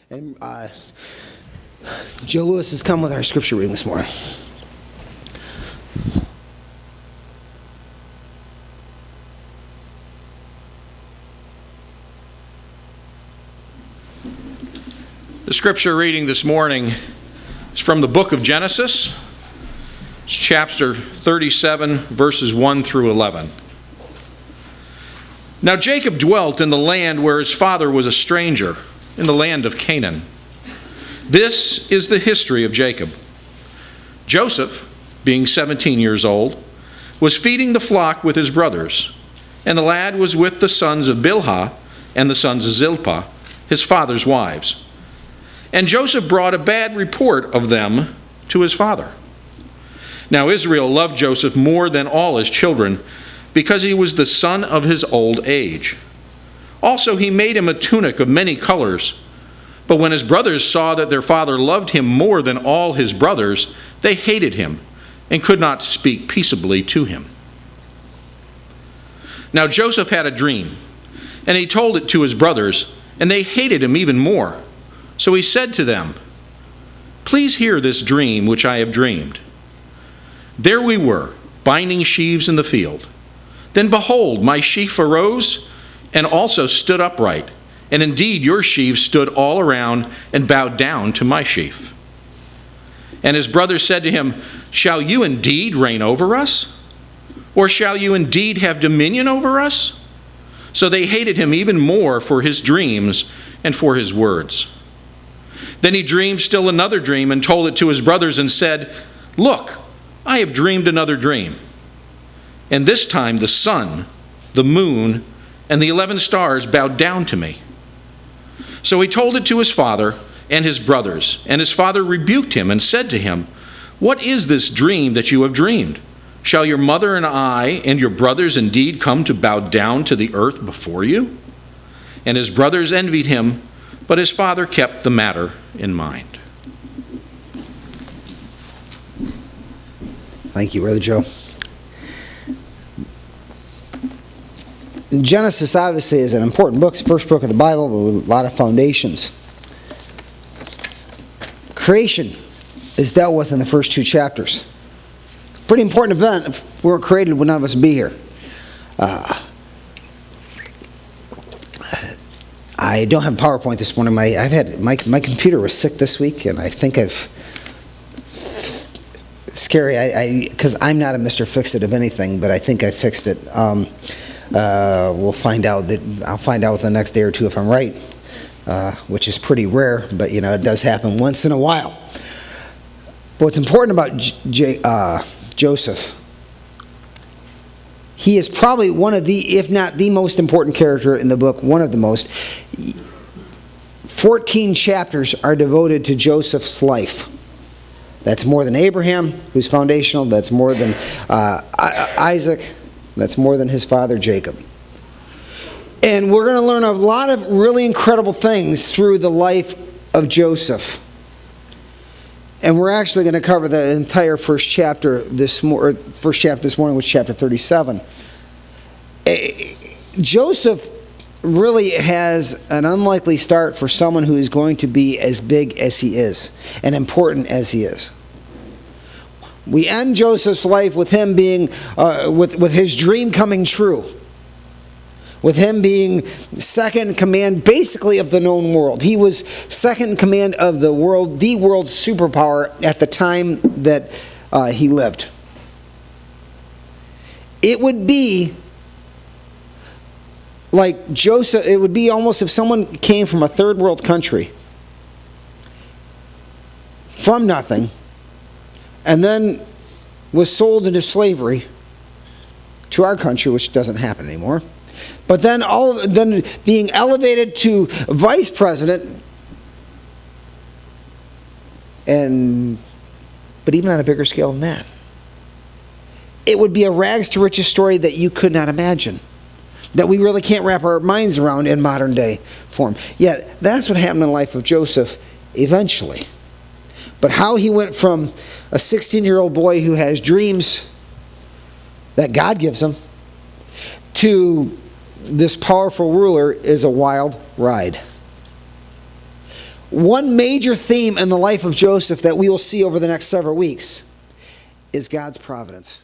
And Joe Lewis has come with our scripture reading this morning. The scripture reading this morning is from the book of Genesis. It's chapter 37, verses 1 through 11. Now Jacob dwelt in the land where his father was a stranger, in the land of Canaan. This is the history of Jacob. Joseph, being 17 years old, was feeding the flock with his brothers, and the lad was with the sons of Bilhah and the sons of Zilpah, his father's wives. And Joseph brought a bad report of them to his father. Now Israel loved Joseph more than all his children, because he was the son of his old age. Also he made him a tunic of many colors. But when his brothers saw that their father loved him more than all his brothers, they hated him and could not speak peaceably to him. Now Joseph had a dream, and he told it to his brothers, and they hated him even more. So he said to them, "Please hear this dream which I have dreamed. There we were, binding sheaves in the field. Then behold, my sheaf arose and also stood upright. And indeed your sheaves stood all around and bowed down to my sheaf." And his brothers said to him, "Shall you indeed reign over us? Or shall you indeed have dominion over us?" So they hated him even more for his dreams and for his words. Then he dreamed still another dream and told it to his brothers and said, "Look, I have dreamed another dream. And this time the sun, the moon, and the 11 stars bowed down to me." So he told it to his father and his brothers, and his father rebuked him and said to him, "What is this dream that you have dreamed? Shall your mother and I and your brothers indeed come to bow down to the earth before you?" And his brothers envied him, but his father kept the matter in mind. Thank you, Brother Joe. Genesis obviously is an important book. It's the first book of the Bible with a lot of foundations. Creation is dealt with in the first 2 chapters. Pretty important event. If we weren't created, none of us would be here. I don't have PowerPoint this morning. My computer was sick this week, and I think scary. Because I'm not a Mr. Fix-It of anything, but I think I fixed it. We'll find out. I'll find out the next day or two if I'm right, which is pretty rare, but it does happen once in a while. But what's important about Joseph, he is probably one of the, if not the most important character in the book, one of the most. 14 chapters are devoted to Joseph's life. That's more than Abraham, who's foundational. That's more than Isaac. That's more than his father Jacob. And we're going to learn a lot of really incredible things through the life of Joseph. And we're actually going to cover the entire first chapter this morning, which is chapter 37. Joseph really has an unlikely start for someone who is going to be as big as he is and important as he is. We end Joseph's life with him being, with his dream coming true. With him being second in command, basically, of the known world. He was second in command of the world's superpower at the time that he lived. It would be like Joseph, it would be almost if someone came from a third world country, from nothing, and then was sold into slavery to our country, which doesn't happen anymore. But then being elevated to vice president, but even on a bigger scale than that. It would be a rags to riches story that you could not imagine, that we really can't wrap our minds around in modern day form. Yet that's what happened in the life of Joseph eventually. But how he went from a 16-year-old boy who has dreams that God gives him to this powerful ruler is a wild ride. One major theme in the life of Joseph that we will see over the next several weeks is God's providence.